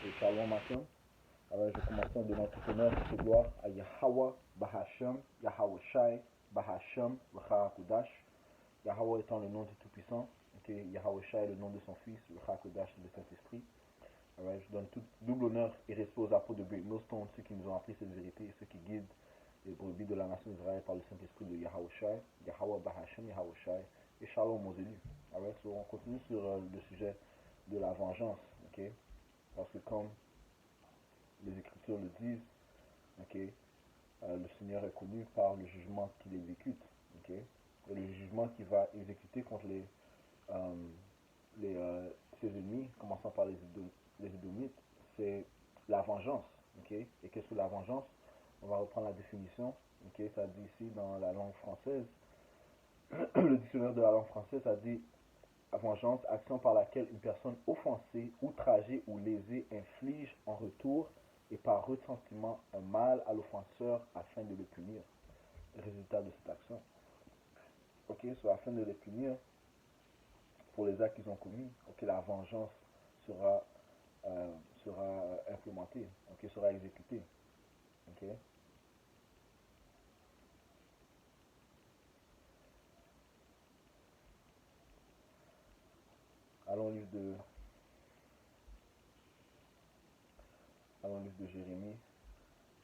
Et Shalom Hashem. Alors je commence en donnant tout honneur et toute gloire à Yahweh Bahashem, Yahweh Shai, Bahashem, Kudash. Yahweh étant le nom du Tout-Puissant, et Yahweh Shai est le nom de son Fils, Kudash le Saint-Esprit. Alors je donne tout double honneur et respect aux apôtres de Great Millstone, ceux qui nous ont appris cette vérité et ceux qui guident les brebis de la nation d'Israël par le Saint-Esprit de Yahweh Shai, Yahweh Bahashem, Yahweh Shai, et Shalom aux élus. Alors on continue sur le sujet de la vengeance, ok? Parce que comme les Écritures le disent, okay, le Seigneur est connu par le jugement qu'il exécute. Okay? Et le jugement qu'il va exécuter contre euh, ses ennemis, commençant par les Édomites, c'est la vengeance. Okay? Et qu'est-ce que la vengeance? On va reprendre la définition. Okay? Ça dit ici dans la langue française, le dictionnaire de la langue française, ça dit vengeance, action par laquelle une personne offensée, outragée ou lésée inflige en retour et par ressentiment un mal à l'offenseur afin de le punir. Résultat de cette action. Ok, soit afin de les punir pour les actes qu'ils ont commis. Ok, la vengeance sera, sera implémentée. Ok, sera exécutée. Ok. Allons au livre de, allons au livre de Jérémie,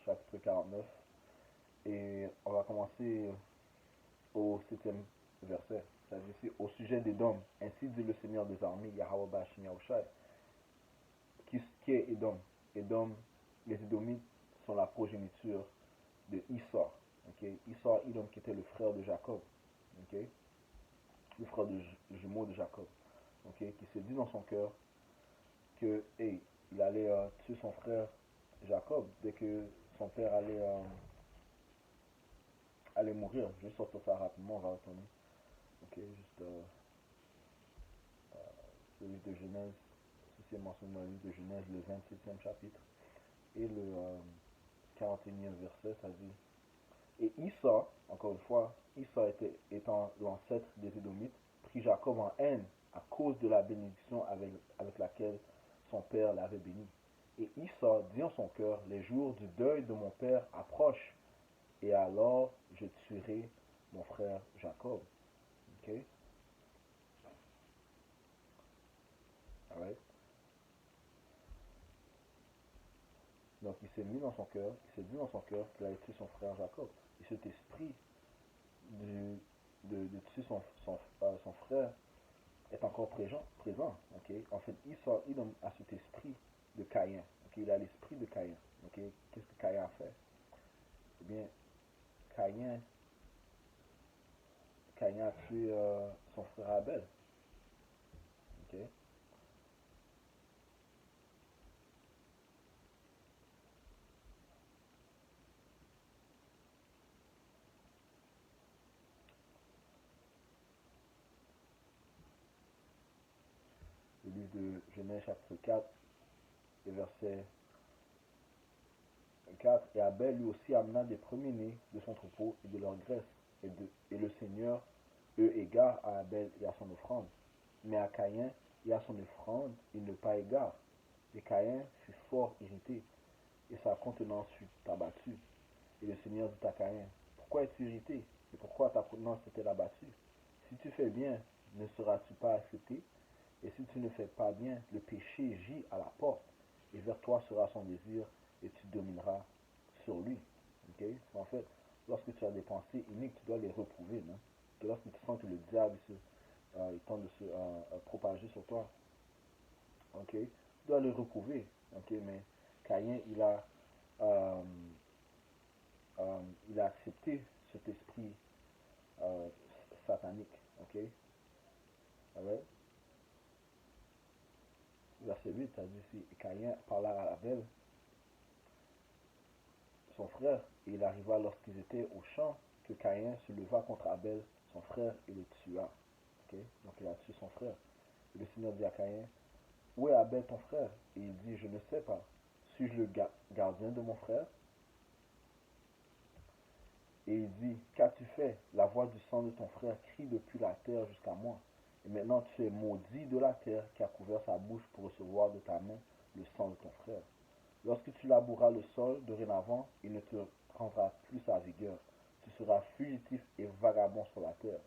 chapitre 49. Et on va commencer au 7e verset. Ça dit ici, au sujet d'Édom, ainsi dit le Seigneur des armées, Yahweh Bashim Yahushai. Qui est Édom? Édom, les Édomites sont la progéniture de Issar. Okay? Issar, Édom qui était le frère de Jacob. Okay? Le frère jumeau de Jacob. Okay? Qui s'est dit dans son cœur que hey, il allait tuer son frère Jacob dès que son père allait mourir. Je vais sortir ça rapidement, on va retourner. Ok, juste le livre de Genèse, ceci est mentionné dans le livre de Genèse, le 27e chapitre, et le 41e verset, ça dit. Et Issa, encore une fois, Issa étant l'ancêtre des Édomites, prit Jacob en haine à cause de la bénédiction avec laquelle son père l'avait béni. Et Issa dit en son cœur, les jours du deuil de mon père approchent, et alors je tuerai mon frère Jacob. Ok? Alright? Donc il s'est mis dans son cœur, il s'est dit dans son cœur qu'il allait tuer son frère Jacob. Et cet esprit de tuer son frère est encore présent. Okay? En fait, Edom a cet esprit de Caïn. Okay? Il a l'esprit de Caïn. Okay? Qu'est-ce que Caïn a fait? Eh bien, Caïn, Caïn a tué son frère Abel. Okay? Le livre de Genèse chapitre 4, et verset 4. Et Abel lui aussi amena des premiers-nés de son troupeau et de leur graisse. Et le Seigneur eut égard à Abel et à son offrande. Mais à Caïn et à son offrande, il ne pas égard. Et Caïn fut fort irrité, et sa contenance fut abattue. Et le Seigneur dit à Caïn, pourquoi es-tu irrité? Et pourquoi ta contenance est-elle abattue? Si tu fais bien, ne seras-tu pas accepté? Et si tu ne fais pas bien, le péché gît à la porte, et vers toi sera son désir, et tu domineras sur lui. Okay? En fait, lorsque tu as des pensées iniques, tu dois les reprouver. Non? Et lorsque tu sens que le diable il tente de se propager sur toi, okay? Tu dois le reprouver. Okay? Mais Caïn, euh, euh, il a accepté cet esprit euh, satanique. Okay? Alright? Verset 8, ça dit ici, Caïn parla à Abel, son frère, et il arriva lorsqu'ils étaient au champ que Caïn se leva contre Abel, son frère, et le tua. Okay? Donc il a tué son frère. Et le Seigneur dit à Caïn, où est Abel ton frère? Et il dit, je ne sais pas. Suis-je le gardien de mon frère? Et il dit, qu'as-tu fait? La voix du sang de ton frère crie depuis la terre jusqu'à moi. Et maintenant tu es maudit de la terre qui a couvert sa bouche pour recevoir de ta main le sang de ton frère. Lorsque tu laboureras le sol, dorénavant, il ne te rendra plus sa vigueur. Tu seras fugitif et vagabond sur la terre.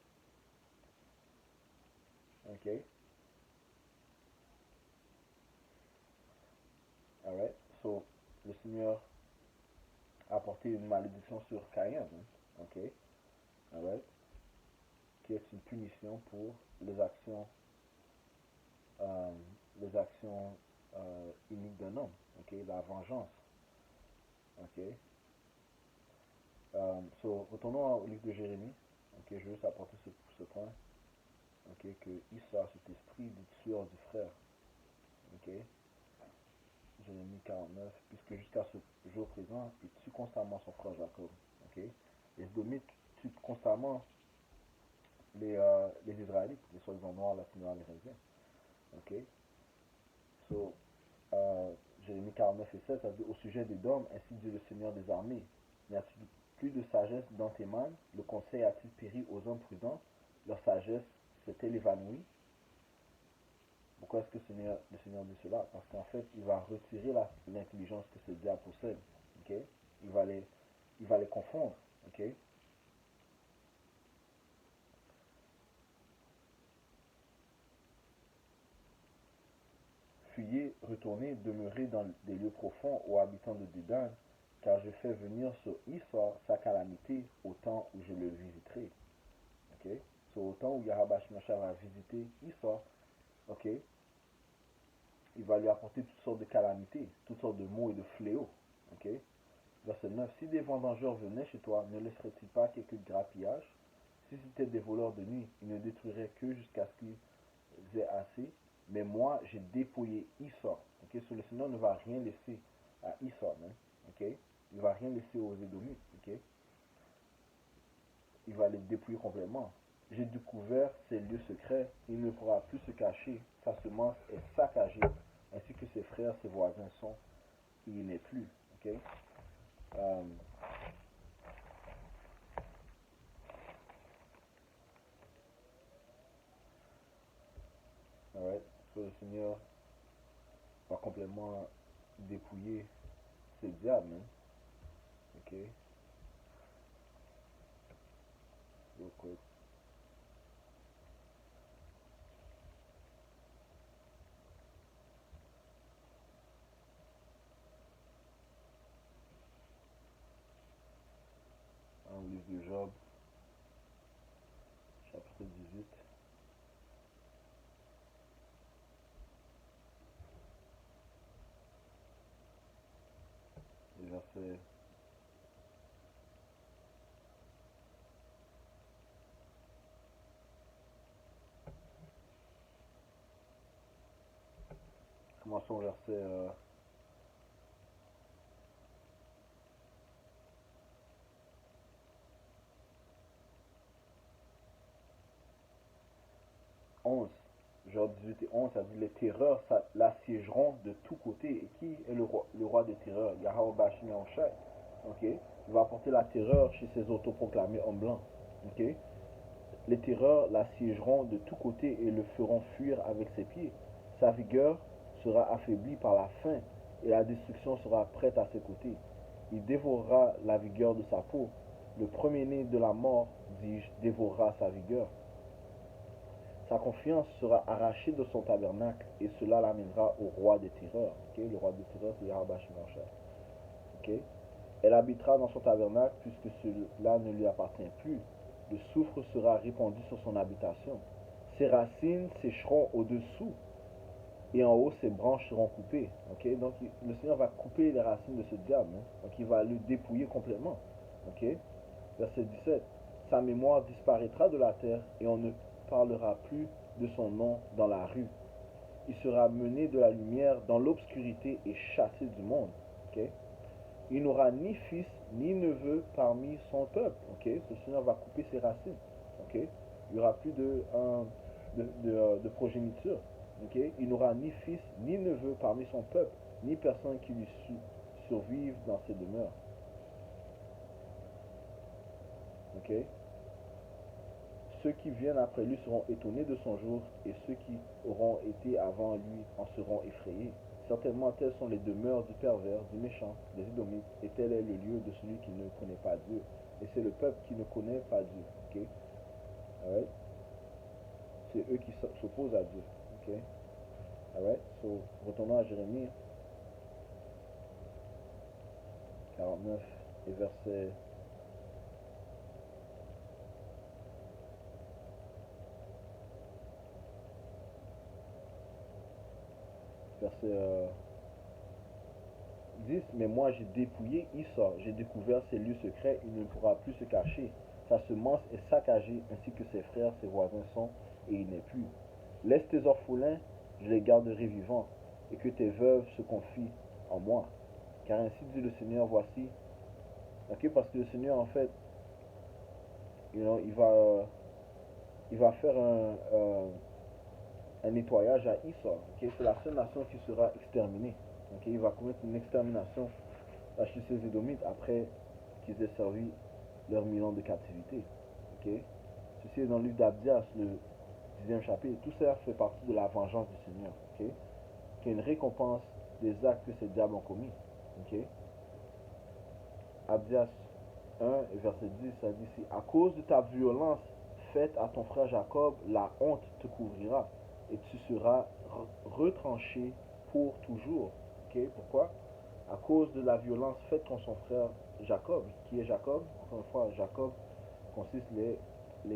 Ok? Alright? So, le Seigneur a porté une malédiction sur Caïn. Ok? Alright? Qui est une punition pour euh, les actions iniques d'un homme. Ok? La vengeance. Ok? So, retournons au livre de Jérémie. Ok? Je veux juste apporter ce point. Ok? Que Issa, cet esprit du tueur du frère. Ok? Jérémie 49, puisque jusqu'à ce jour présent, il tue constamment son frère Jacob. Okay? Les Edomites tuent constamment les Israélites, les soi-disant noirs, latino amérindiens. Okay? So, Jérémie 49 et 7, ça dit au sujet des dômes, ainsi dit le Seigneur des armées. N'y a-t-il plus de sagesse dans tes mains? Le conseil a-t-il péri aux hommes prudents? Leur sagesse s'est-elle évanouie? Pourquoi est-ce que le Seigneur dit cela? Parce qu'en fait, il va retirer l'intelligence que ce diable possède. Okay? Il va les confondre. Okay? Fuyez, retournez, demeurez dans des lieux profonds aux habitants de Dédan, car je fais venir sur Issa sa calamité au temps où je le visiterai. Okay? So, au temps où Yahweh Shemashah va visiter Issa, okay, il va lui apporter toutes sortes de calamités, toutes sortes de maux et de fléaux. Okay? Verset 9. Si des vendangeurs venaient chez toi, ne laisseraient-ils pas quelques grappillages? Si c'était des voleurs de nuit, ils ne détruiraient que jusqu'à ce qu'ils aient assez. Mais moi, j'ai dépouillé Issa. Okay? So, le Seigneur ne va rien laisser à Issa. Okay? Il ne va rien laisser aux Édomites. Okay? Il va les dépouiller complètement. J'ai découvert ses lieux secrets. Il ne pourra plus se cacher. Sa semence est saccagée, ainsi que ses frères, ses voisins sont. Il n'est plus. Okay? Alright? So, le Seigneur va complètement dépouiller ces diables. Ok? Real quick. Dans le livre de Job, chapitre 18, les versets. Commençons au verset 11. Job 18 et 11, ça dit les terreurs l'assiégeront de tous côtés. Et qui est le roi des terreurs? Yahweh Bashim Yahushai. Ok? Il va apporter la terreur chez ses autoproclamés hommes blancs. Ok? Les terreurs l'assiégeront de tous côtés et le feront fuir avec ses pieds. Sa vigueur sera affaiblie par la faim et la destruction sera prête à ses côtés. Il dévorera la vigueur de sa peau. Le premier-né de la mort, dis-je, dévorera sa vigueur. Sa confiance sera arrachée de son tabernacle et cela l'amènera au roi des terreurs. Okay? Le roi des terreurs, c'est Yahweh Shemashah. Okay? Elle habitera dans son tabernacle puisque cela ne lui appartient plus. Le soufre sera répandu sur son habitation. Ses racines sécheront au-dessous et en haut ses branches seront coupées. Okay? Donc le Seigneur va couper les racines de ce diable. Donc il va le dépouiller complètement. Okay? Verset 17. Sa mémoire disparaîtra de la terre et on ne parlera plus de son nom dans la rue. Il sera mené de la lumière dans l'obscurité et chassé du monde. Okay? Il n'aura ni fils ni neveu parmi son peuple. Okay? Le Seigneur va couper ses racines. Okay? Il n'y aura plus de progéniture. Okay? Il n'aura ni fils ni neveu parmi son peuple, ni personne qui lui survive dans ses demeures. Okay? Ceux qui viennent après lui seront étonnés de son jour, et ceux qui auront été avant lui en seront effrayés. Certainement, telles sont les demeures du pervers, du méchant, des Édomites, et tel est le lieu de celui qui ne connaît pas Dieu. Et c'est le peuple qui ne connaît pas Dieu. Ok? Alright? C'est eux qui s'opposent à Dieu. Ok? Alright? So, retournons à Jérémie 49 et verset 10. Mais moi j'ai dépouillé Issa, j'ai découvert ses lieux secrets, il ne pourra plus se cacher. Sa semence est saccagée, ainsi que ses frères, ses voisins sont, et il n'est plus. Laisse tes orphelins, je les garderai vivants, et que tes veuves se confient en moi. Car ainsi dit le Seigneur, voici. Ok, parce que le Seigneur, en fait, il va faire un nettoyage à Issa. Ok, c'est la seule nation qui sera exterminée. Ok, il va commettre une extermination chez ces Édomites après qu'ils aient servi leurs 1000 ans de captivité. Ok, ceci est dans le livre d'Abdias, le 10e chapitre. Tout ça fait partie de la vengeance du Seigneur. Ok, qui est une récompense des actes que ces diables ont commis. Ok, Abdias 1 et verset 10, ça dit ici: à cause de ta violence faite à ton frère Jacob, la honte te couvrira et tu seras retranché pour toujours. Ok, pourquoi? À cause de la violence faite contre son frère Jacob. Qui est Jacob? Encore une fois, Jacob consiste les,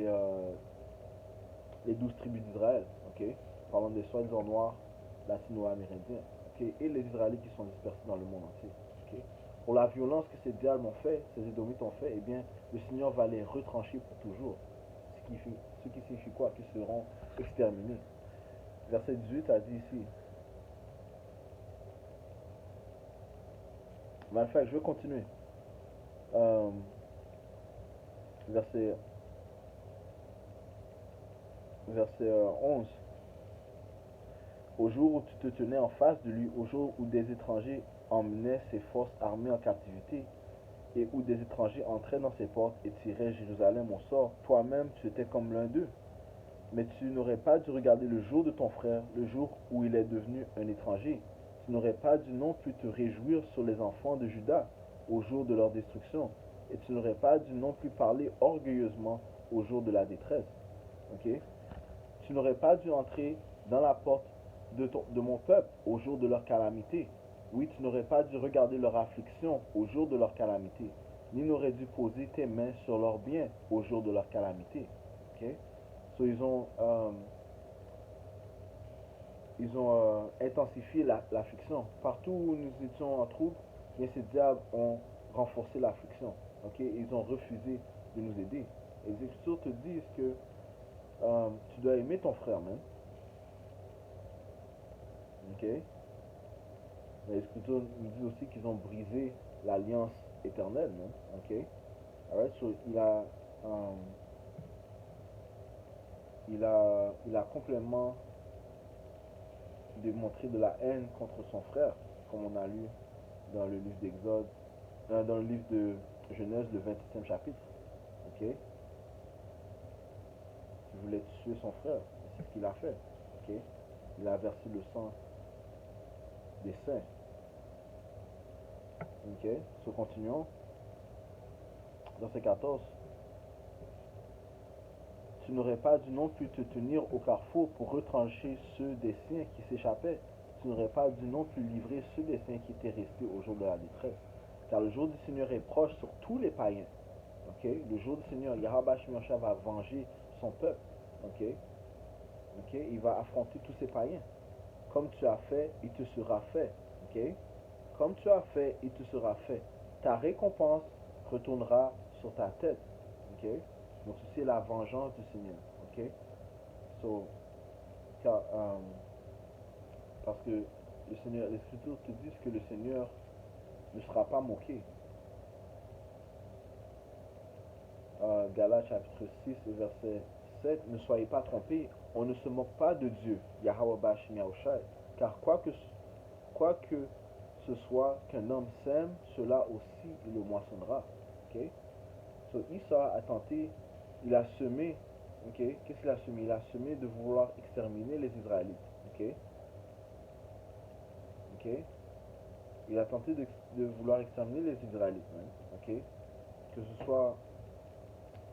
euh, les 12 tribus d'Israël. Ok, parlant des soi-disant noirs latino-amérindiens. Ok, et les Israélites qui sont dispersés dans le monde entier. Ok, pour la violence que ces diables ont fait, ces Édomites ont fait, eh bien, le Seigneur va les retrancher pour toujours. Ce qui signifie quoi? Qu'ils seront exterminés. Verset 18 a dit ici. Mais enfin, je vais continuer. Euh, verset, verset 11. Au jour où tu te tenais en face de lui, au jour où des étrangers emmenaient ses forces armées en captivité, et où des étrangers entraient dans ses portes et tiraient Jérusalem au sort, toi-même tu étais comme l'un d'eux. Mais tu n'aurais pas dû regarder le jour de ton frère, le jour où il est devenu un étranger. Tu n'aurais pas dû non plus te réjouir sur les enfants de Juda au jour de leur destruction. Et tu n'aurais pas dû non plus parler orgueilleusement au jour de la détresse. Ok? Tu n'aurais pas dû entrer dans la porte de mon peuple au jour de leur calamité. Oui, tu n'aurais pas dû regarder leur affliction au jour de leur calamité, ni n'aurais dû poser tes mains sur leurs biens au jour de leur calamité. Ok? So, ils ont intensifié l'affliction. Partout où nous étions en trouble, bien ces diables ont renforcé l'affliction. Ok? Ils ont refusé de nous aider. Et les Écritures te disent que tu dois aimer ton frère, même. Ok? Mais les Écritures nous disent aussi qu'ils ont brisé l'alliance éternelle, non? Ok? Alright, so il a complètement démontré de la haine contre son frère, comme on a lu dans le livre d'Exode, dans le livre de Genèse, le 27e chapitre. Ok? Il voulait tuer son frère. C'est ce qu'il a fait. Ok? Il a versé le sang des saints. Ok? So, continuons. Verset 14. Tu n'aurais pas dû non plus te tenir au carrefour pour retrancher ceux des siens qui s'échappaient. Tu n'aurais pas dû non plus livrer ceux des siens qui étaient restés au jour de la détresse. Car le jour du Seigneur est proche sur tous les païens. Ok? Le jour du Seigneur, Yahweh Shemiyosha va venger son peuple. Ok? Ok? Il va affronter tous ces païens. Comme tu as fait, il te sera fait. Ok? Comme tu as fait, il te sera fait. Ta récompense retournera sur ta tête. Ok? Donc ceci est la vengeance du Seigneur. Ok? So, car, parce que le Seigneur, les Écritures te disent que le Seigneur ne sera pas moqué. Galates chapitre 6 verset 7, ne soyez pas trompés, on ne se moque pas de Dieu, Yahweh Bashim Yahushai, car quoi que ce soit qu'un homme sème, cela aussi il le moissonnera. Ok? So, Issa a tenté, il a semé, ok? Qu'est-ce qu'il a semé? Il a semé de vouloir exterminer les Israélites. Ok? ok? Il a tenté de vouloir exterminer les Israélites, man, ok? Que ce soit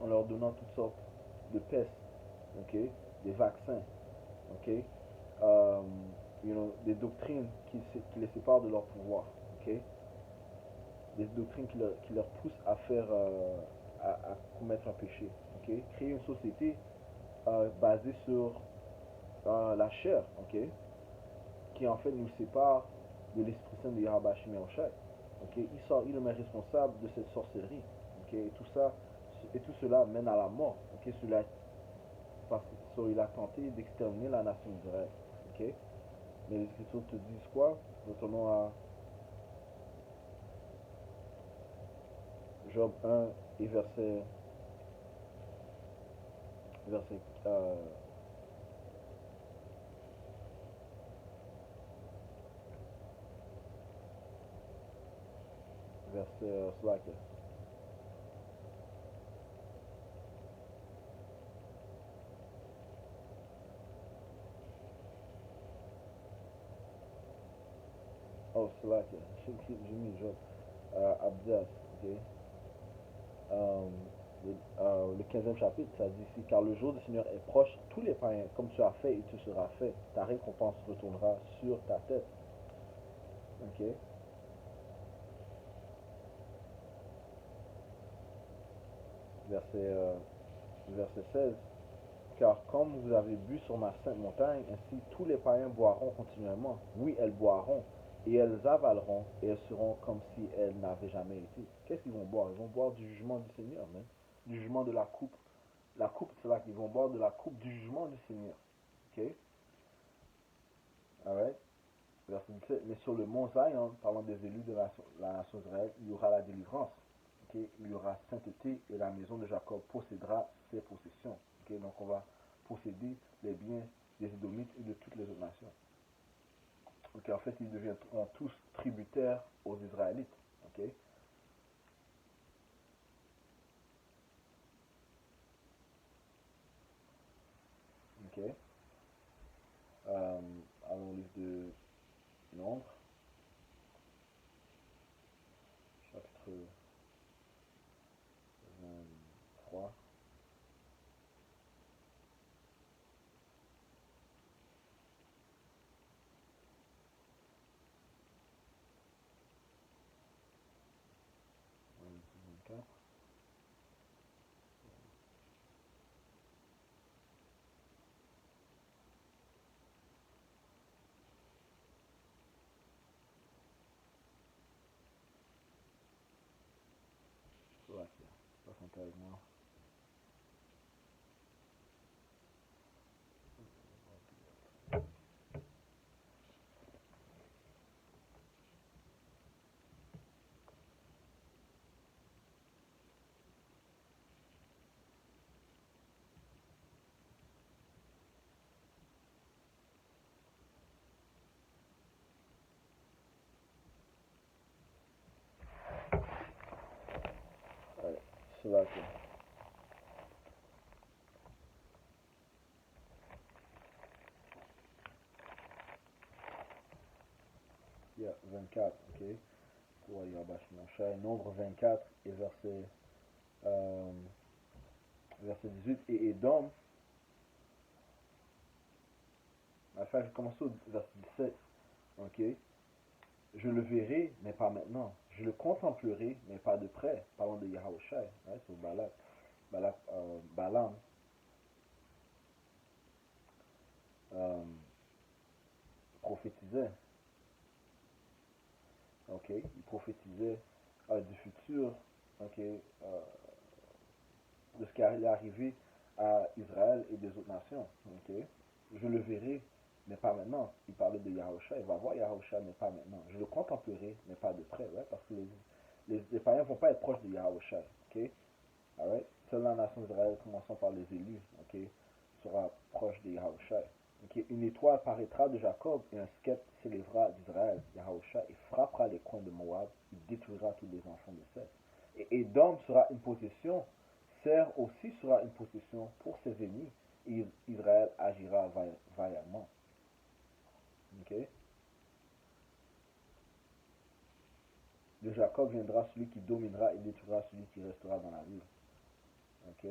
en leur donnant toutes sortes de pestes, ok? Des vaccins, ok? Euh, des doctrines qui les séparent de leur pouvoir, ok? Des doctrines qui leur poussent à faire, à commettre un péché, ok? Créer une société basée sur la chair, ok? Qui en fait nous sépare de l'Esprit Saint de Yahweh Shemé Oshai. Ok, il est responsable de cette sorcellerie. Ok, et tout cela mène à la mort. Ok, parce qu'il a tenté d'exterminer la nation d'Israël. Ok, mais les Écritures te disent quoi? Retournons à Job 1 et verset, Slack. Oh, Slack. J'ai mis Job. Abdias. Ok. Euh, le 15e chapitre, ça dit ici, car le jour du Seigneur est proche, tous les païens, comme tu as fait, il te sera fait, ta récompense retournera sur ta tête. Ok, verset, verset 16, car comme vous avez bu sur ma sainte montagne, ainsi tous les païens boiront continuellement. Oui, elles boiront, et elles avaleront, et elles seront comme si elles n'avaient jamais été. Qu'est-ce qu'ils vont boire? Ils vont boire du jugement du Seigneur, même. Du jugement de la coupe. La coupe, c'est là qu'ils vont boire de la coupe du jugement du Seigneur. Ok, alright. Verset 17, mais sur le mont Zion, parlant des élus de la nation d'Israël, il y aura la délivrance. Okay? Il y aura sainteté et la maison de Jacob possédera ses possessions. Okay? Donc on va posséder les biens des Édomites et de toutes les autres nations. Okay? En fait, ils deviendront tous tributaires aux Israélites. Okay? Okay? Euh, allons au livre de Nombre, chapitre 23. Ouais, c'est pas avec moi. Ouais, c'est là que. Yeah, 24, ok. Pour Nombre 24 et euh, verset 18. Et Édom, enfin, je commence au verset 17, ok. Je le verrai, mais pas maintenant. Je le contemplerai, mais pas de près. Parlant de Yahushai, right? So Balaam euh, prophétisait, ok. Il prophétisait du futur, ok. De ce qui allait arriver à Israël et des autres nations. Okay? Je le verrai, mais pas maintenant. Il parlait de Yahusha, il va voir Yahusha, mais pas maintenant. Je le contemplerai, mais pas de près, right? Parce que les païens ne vont pas être proches de Yahusha. Okay? Alright? Seule la nation d'Israël, commençant par les élus, okay, sera proche de Yahusha. Okay? Une étoile paraîtra de Jacob et un sceptre s'élèvera d'Israël, Yahusha, et frappera les coins de Moab, il détruira tous les enfants de Seth. Et Édom sera une possession, Serre aussi sera une possession pour ses ennemis, et Israël agira vaillamment. Okay? De Jacob viendra celui qui dominera et détruira celui qui restera dans la ville. Ok.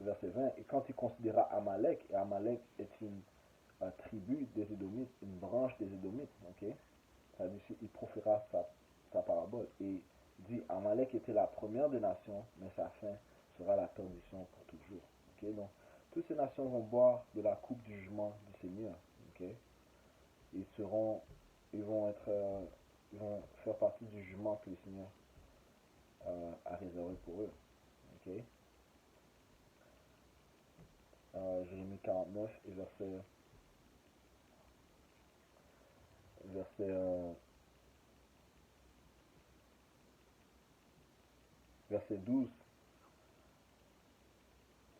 Verset 20. Et quand il considéra Amalek, et Amalek est une tribu des Édomites, une branche des Édomites, ok. Ça dit, il proféra sa parabole et dit Amalek était la première des nations, mais sa fin sera la perdition pour toujours. Ok, donc toutes ces nations vont boire de la coupe du jugement du Seigneur. Ok, ils seront, ils vont faire partie du jugement que le Seigneur a réservé pour eux. Ok, Jérémie 49 et verset, verset 12.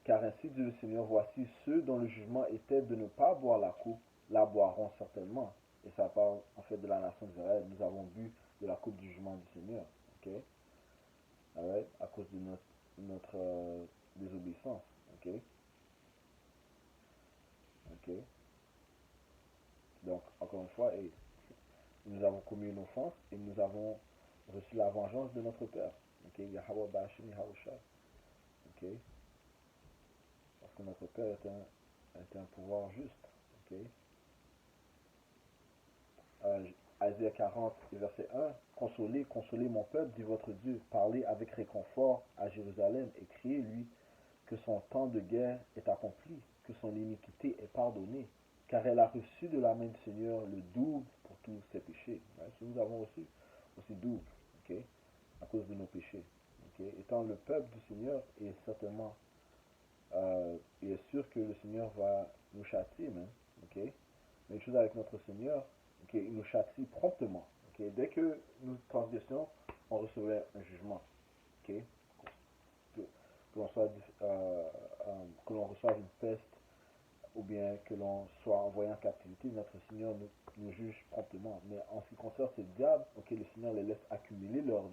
Car ainsi dit le Seigneur, voici ceux dont le jugement était de ne pas boire la coupe, la boiront certainement. Et ça parle en fait de la nation d'Israël. Nous avons bu de la coupe du jugement du Seigneur. Ok, right? À cause de notre désobéissance. Ok, ok. Donc, encore une fois, nous avons commis une offense et nous avons reçu la vengeance de notre Père. Ok, Yahweh Bashim Yahushua. Ok, parce que notre Père est un pouvoir juste. Ok. Isaïe 40, verset 1. Consolez, consolez mon peuple, dit votre Dieu. Parlez avec réconfort à Jérusalem et criez-lui que son temps de guerre est accompli, que son iniquité est pardonnée, car elle a reçu de la main du Seigneur le double pour tous ses péchés. Ouais, nous avons reçu aussi double, ok, à cause de nos péchés. Ok. Étant le peuple du Seigneur, et certainement, il est sûr que le Seigneur va nous châtier, même. Ok. Mais une chose avec notre Seigneur, okay, il nous châtie promptement. Okay. Dès que nous transgressions, on recevait un jugement. Okay. Que, que l'on soit, que l'on reçoive une peste ou bien que l'on soit envoyé en captivité, notre Seigneur nous juge promptement. Mais en ce qui concerne ces diables, okay, le Seigneur les laisse accumuler leurs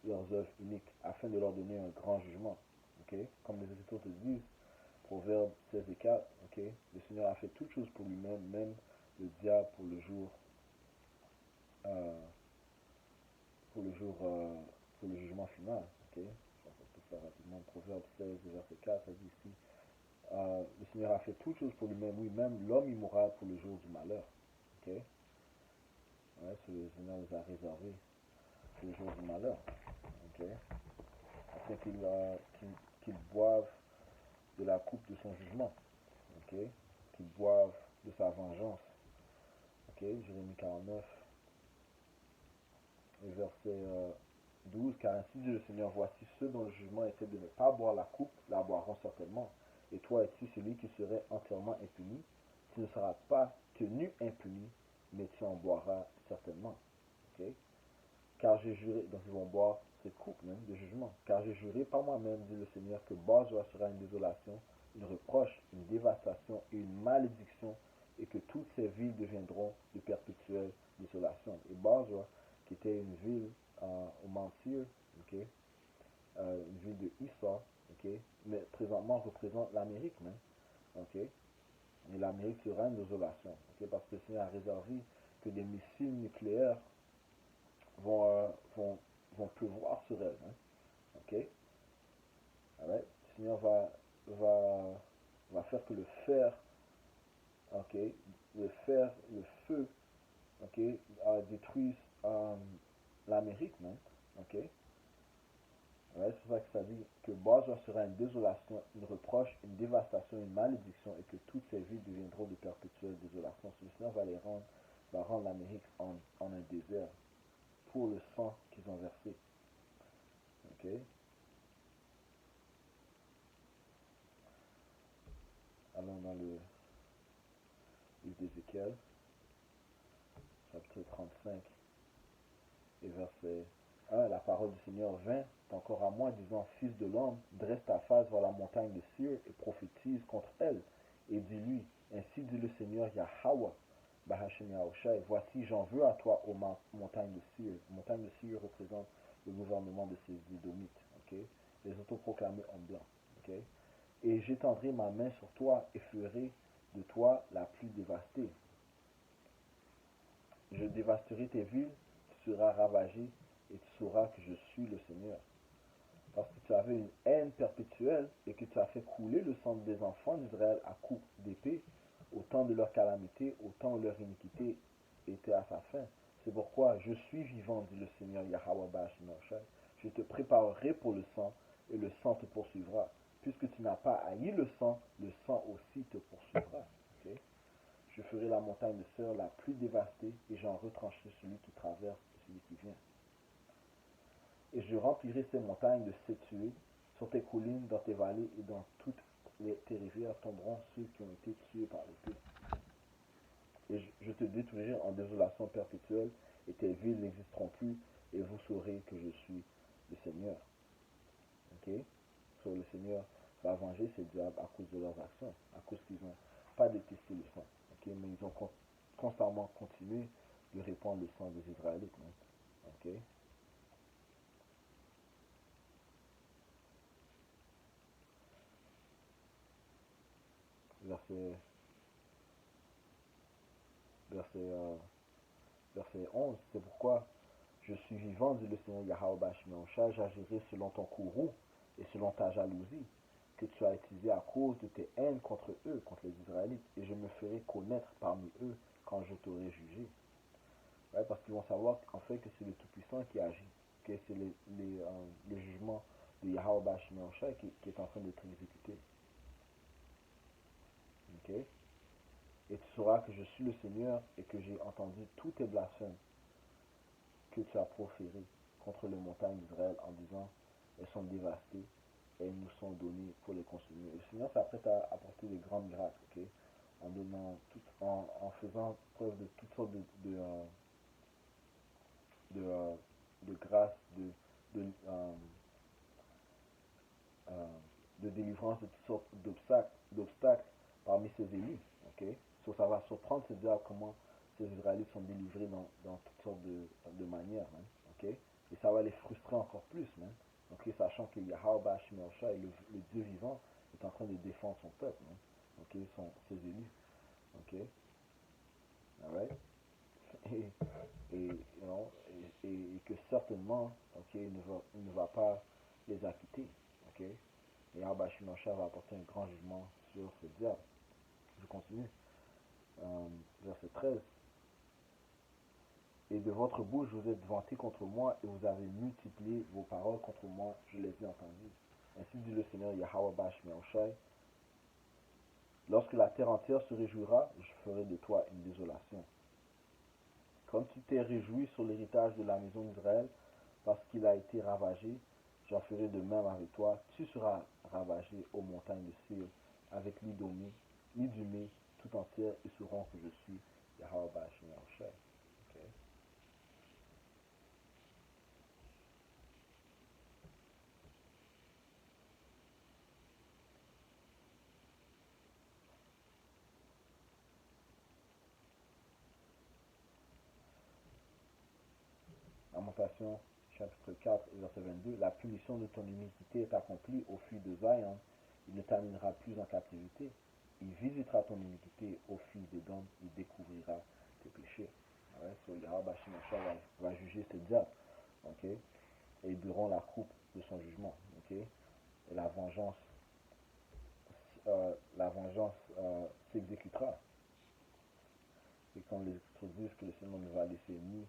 œuvres uniques afin de leur donner un grand jugement. Okay. Comme les Écritures te disent, Proverbe 16 et 4, okay, le Seigneur a fait toutes choses pour lui-même, même le diable euh, pour le jugement final. Okay. Je vais tout ça rapidement. Proverbe 16 verset 4, ça dit ici, le Seigneur a fait toutes choses pour lui-même, oui, même l'homme immoral pour le jour du malheur. Okay. Ouais, le Seigneur nous a réservé pour le jour du malheur. Okay. Afin qu'ils boivent de la coupe de son jugement. Okay. Qu'ils boivent de sa vengeance. Okay. Jérémie 49, verset 12, car ainsi dit le Seigneur, voici ceux dont le jugement était de ne pas boire la coupe, la boiront certainement. Et toi es-tu celui qui serait entièrement impuni? Tu ne seras pas tenu impuni, mais tu en boiras certainement. Okay? Car j'ai juré, donc ils vont boire cette coupe même de jugement. Car j'ai juré par moi-même, dit le Seigneur, que Basra sera une désolation, une reproche, une dévastation et une malédiction, et que toutes ces villes deviendront de perpétuelles désolations. Et Basra, qui était une ville au Mont Seir, okay, une ville de Issa, okay, mais présentement représente l'Amérique même, okay, et l'Amérique sera une désolation, okay, parce que le Seigneur a réservé que des missiles nucléaires vont pleuvoir sur elle. Hein, okay. Right. Le Seigneur va faire que le fer, okay, le feu, okay, détruise l'Amérique même. Okay. Ouais, c'est pour ça que ça dit que Basra sera une désolation, une reproche, une dévastation, une malédiction et que toutes ces villes deviendront de perpétuelles désolations. Le Seigneur va rendre l'Amérique en un désert pour le sang qu'ils ont versé. Ok. Allons dans le livre d'Ézéchiel, chapitre 35 et verset 1. La parole du Seigneur vint encore à moi, disant, Fils de l'homme, dresse ta face vers la montagne de Seir et prophétise contre elle. Et dis-lui, ainsi dit le Seigneur Yahweh, Bahashem Yahushai, voici j'en veux à toi, ô montagne de Seir. La montagne de Seir représente le gouvernement de ces Édomites, okay? Les autoproclamés hommes blancs. Okay? Et j'étendrai ma main sur toi et ferai de toi la plus dévastée. Je dévasterai tes villes seras ravagé et tu sauras que je suis le Seigneur. Parce que tu avais une haine perpétuelle et que tu as fait couler le sang des enfants d'Israël à coups d'épée, au temps de leur calamité, au temps où leur iniquité était à sa fin. C'est pourquoi je suis vivant, dit le Seigneur Yahweh Bashimashai. Je te préparerai pour le sang, et le sang te poursuivra. Puisque tu n'as pas haï le sang aussi te poursuivra. Okay? Je ferai la montagne de Sœur la plus dévastée, et j'en retrancherai celui qui traverse et celui qui vient. Et je remplirai ces montagnes de tués. Sur tes collines, dans tes vallées et dans toutes tes rivières tomberont ceux qui ont été tués par l'épée. Et je te détruirai en désolation perpétuelle, et tes villes n'existeront plus, et vous saurez que je suis le Seigneur. Ok? So, le Seigneur va venger ces diables à cause de leurs actions, à cause qu'ils n'ont pas détesté le sang. Okay? Mais ils ont constamment continué de répandre le sang des Israélites. Ok? Verset, verset, euh, verset 11, c'est pourquoi je suis vivant, dit le Seigneur Yahweh Bashimashai, j'agirai selon ton courroux et selon ta jalousie que tu as utilisé à cause de tes haines contre eux, contre les Israélites, et je me ferai connaître parmi eux quand je t'aurai jugé. Ouais, parce qu'ils vont savoir en fait que c'est le Tout-Puissant qui agit, que c'est le jugement de Yahweh Bashimashai qui est en train d'être exécuté. Okay? Et tu sauras que je suis le Seigneur et que j'ai entendu tous tes blasphèmes que tu as proférés contre les montagnes d'Israël en disant elles sont dévastées et elles nous sont données pour les consumer. Le Seigneur s'apprête à apporter des grandes grâces, okay? En faisant preuve de toutes sortes de grâce, de, euh, euh, de délivrance, de toutes sortes d'obstacles parmi ses élus. Okay? So, ça va surprendre de dire comment ces Israélites sont délivrés dans toutes sortes de manières. Man. Okay? Et ça va les frustrer encore plus. Man. Okay? Sachant que Yahweh Bashim le Dieu vivant, est en train de défendre son peuple. Man. Okay? Ses élus. Okay? Alright? Et, et que certainement, okay, il ne va pas les acquitter. Okay? Et Abashimosha va apporter un grand jugement sur ce diable. Je continue. Verset 13. Et de votre bouche vous êtes vanté contre moi et vous avez multiplié vos paroles contre moi, je les ai entendues. Ainsi dit le Seigneur Yahweh Bashimosha. Lorsque la terre entière se réjouira, je ferai de toi une désolation. Comme tu t'es réjoui sur l'héritage de la maison d'Israël, parce qu'il a été ravagé, j'en ferai de même avec toi. Tu seras ravagé aux montagnes de Sir, avec l'Idumée tout entière, et sauront que je suis Yahweh Bashim Yahushai. Okay. Lamentation, chapitre 4, verset 22. La punition de ton iniquité est accomplie au fil de Zion. Il ne t'amènera plus en captivité. Il visitera ton iniquité au fil des dômes. Il découvrira tes péchés. Ouais, so Yahweh Bashim Yahushai va juger ces diables. Okay? Et ils buront la coupe de son jugement. Okay? Et la vengeance s'exécutera. Et comme les Écritures disent que le Seigneur ne va laisser ni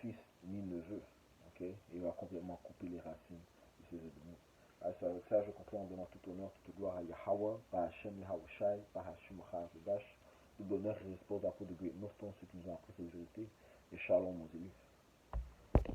fils ni neveu. Okay? Et il va complètement couper les racines de ses ennemis. Alors, avec ça, je conclue en donnant tout honneur, toute gloire à Yahweh, par Hashem Yahushai, par Hashem Macharash. Tout l'honneur et respect à peau de great noston, ceux qui nous ont appris cette vérité. Et shalom, aux élus.